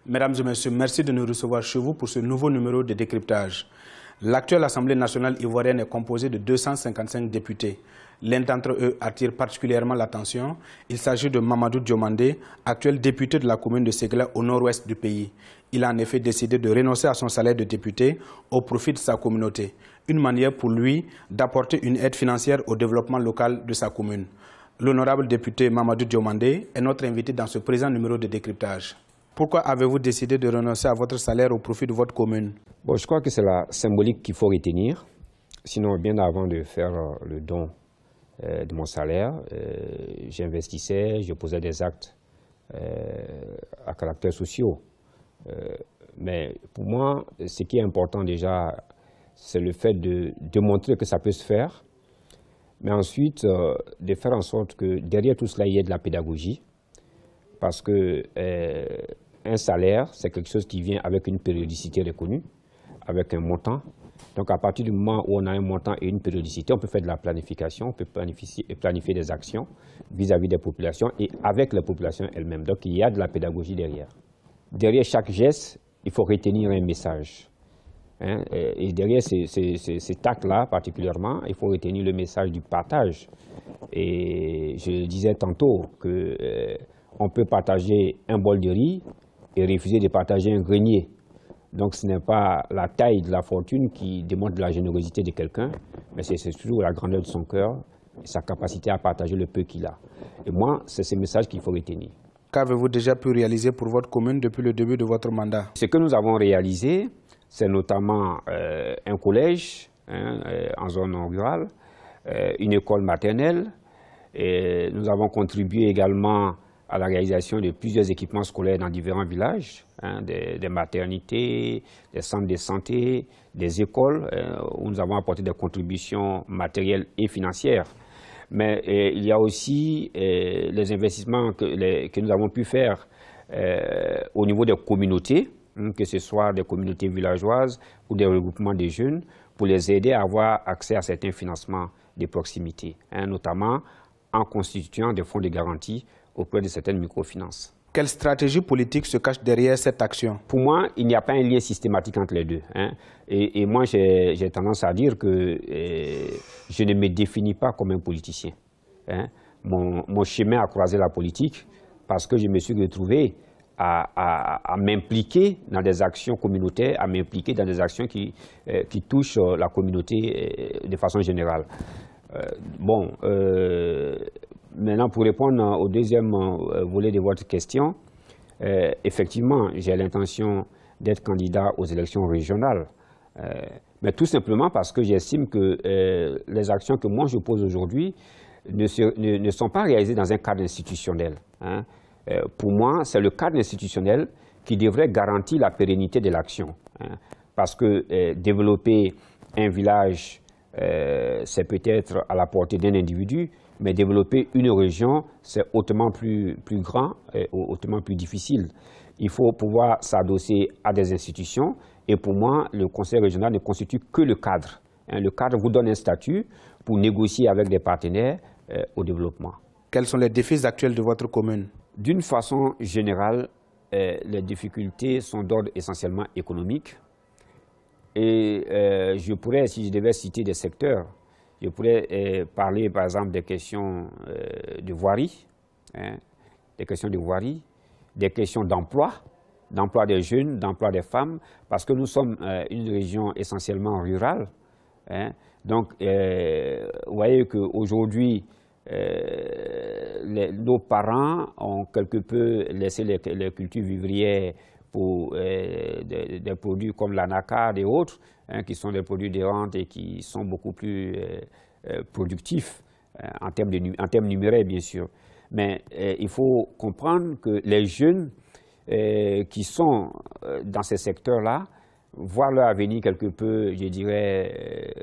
Mesdames et messieurs, merci de nous recevoir chez vous pour ce nouveau numéro de décryptage. L'actuelle Assemblée nationale ivoirienne est composée de 255 députés. L'un d'entre eux attire particulièrement l'attention. Il s'agit de Mamadou Diomandé, actuel député de la commune de Ségla au nord-ouest du pays. Il a en effet décidé de renoncer à son salaire de député au profit de sa communauté. Une manière pour lui d'apporter une aide financière au développement local de sa commune. L'honorable député Mamadou Diomandé est notre invité dans ce présent numéro de décryptage. Pourquoi avez-vous décidé de renoncer à votre salaire au profit de votre commune? Bon, je crois que c'est la symbolique qu'il faut retenir. Sinon, bien avant de faire le don de mon salaire, j'investissais, je posais des actes à caractère social. Mais pour moi, ce qui est important déjà, c'est le fait de montrer que ça peut se faire, mais ensuite de faire en sorte que derrière tout cela, il y ait de la pédagogie, parce que un salaire, c'est quelque chose qui vient avec une périodicité reconnue, avec un montant. Donc à partir du moment où on a un montant et une périodicité, on peut faire de la planification, on peut planifier des actions vis-à-vis des populations et avec les populations elles-mêmes. Donc il y a de la pédagogie derrière. Derrière chaque geste, il faut retenir un message. Et derrière cet acte-là particulièrement, il faut retenir le message du partage. Et je disais tantôt qu'on peut partager un bol de riz et refuser de partager un grenier. Donc ce n'est pas la taille de la fortune qui démontre la générosité de quelqu'un, mais c'est surtout la grandeur de son cœur et sa capacité à partager le peu qu'il a. Et moi, c'est ce message qu'il faut retenir. Qu'avez-vous déjà pu réaliser pour votre commune depuis le début de votre mandat? Ce que nous avons réalisé, c'est notamment un collège en zone rurale, une école maternelle. Et nous avons contribué également à la réalisation de plusieurs équipements scolaires dans différents villages, des maternités, des centres de santé, des écoles, où nous avons apporté des contributions matérielles et financières. Mais il y a aussi les investissements que nous avons pu faire au niveau des communautés, que ce soit des communautés villageoises ou des regroupements des jeunes, pour les aider à avoir accès à certains financements de proximité, notamment en constituant des fonds de garantie auprès de certaines microfinances. Quelle stratégie politique se cache derrière cette action? Pour moi, il n'y a pas un lien systématique entre les deux. Et moi, j'ai tendance à dire que je ne me définis pas comme un politicien. Mon chemin a croisé la politique parce que je me suis retrouvé à m'impliquer dans des actions communautaires, à m'impliquer dans des actions qui touchent la communauté de façon générale. Maintenant, pour répondre au deuxième volet de votre question, effectivement, j'ai l'intention d'être candidat aux élections régionales, mais tout simplement parce que j'estime que les actions que moi je pose aujourd'hui ne sont pas réalisées dans un cadre institutionnel. Pour moi, c'est le cadre institutionnel qui devrait garantir la pérennité de l'action. Parce que développer un village, c'est peut-être à la portée d'un individu, mais développer une région, c'est hautement plus grand et hautement plus difficile. Il faut pouvoir s'adosser à des institutions et pour moi, le conseil régional ne constitue que le cadre. Le cadre vous donne un statut pour négocier avec des partenaires au développement. Quels sont les défis actuels de votre commune? D'une façon générale, les difficultés sont d'ordre essentiellement économique. Et je pourrais, si je devais citer des secteurs, je pourrais parler par exemple des questions de voirie, des questions d'emploi, d'emploi des jeunes, d'emploi des femmes, parce que nous sommes une région essentiellement rurale. Donc, vous voyez qu'aujourd'hui, nos parents ont quelque peu laissé les cultures vivrières pour des produits comme l'anacarde et autres, qui sont des produits de rente et qui sont beaucoup plus productifs en termes numéraires, bien sûr. Mais il faut comprendre que les jeunes qui sont dans ces secteurs-là voient leur avenir quelque peu, je dirais,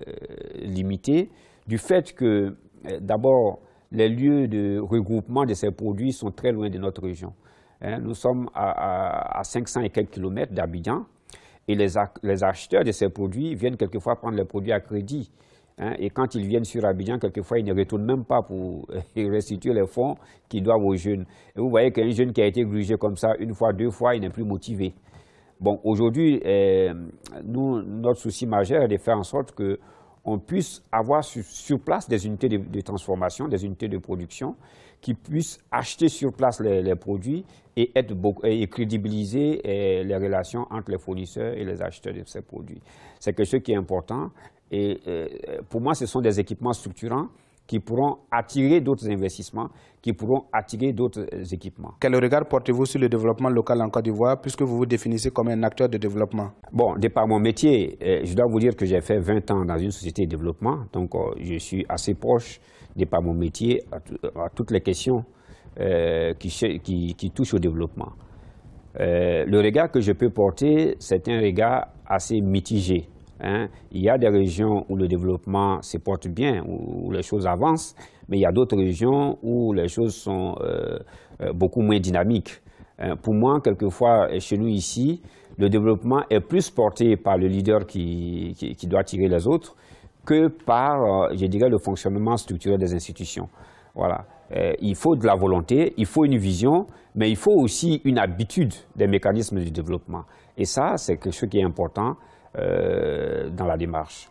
limité, du fait que, d'abord, les lieux de regroupement de ces produits sont très loin de notre région. Nous sommes à 500 et quelques kilomètres d'Abidjan et les acheteurs de ces produits viennent quelquefois prendre les produits à crédit Hein, et quand ils viennent sur Abidjan, quelquefois, ils ne retournent même pas pour restituer les fonds qu'ils doivent aux jeunes. Et vous voyez qu'un jeune qui a été grugé comme ça, une fois, deux fois, il n'est plus motivé. Bon, aujourd'hui, notre souci majeur est de faire en sorte qu'on puisse avoir sur place des unités de transformation, des unités de production, qui puissent acheter sur place les produits et crédibiliser les relations entre les fournisseurs et les acheteurs de ces produits. C'est quelque chose qui est important. Et pour moi, ce sont des équipements structurants qui pourront attirer d'autres investissements, qui pourront attirer d'autres équipements. Quel regard portez-vous sur le développement local en Côte d'Ivoire, puisque vous vous définissez comme un acteur de développement? Bon, de par mon métier, je dois vous dire que j'ai fait 20 ans dans une société de développement, donc je suis assez proche, de par mon métier, à toutes les questions qui touchent au développement. Le regard que je peux porter, c'est un regard assez mitigé. Hein. Il y a des régions où le développement se porte bien, où les choses avancent, mais il y a d'autres régions où les choses sont beaucoup moins dynamiques. Pour moi, quelquefois, chez nous ici, le développement est plus porté par le leader qui doit tirer les autres que par, je dirais, le fonctionnement structurel des institutions. Voilà. Il faut de la volonté, il faut une vision, mais il faut aussi une habitude des mécanismes du développement. Et ça, c'est quelque chose qui est important dans la démarche.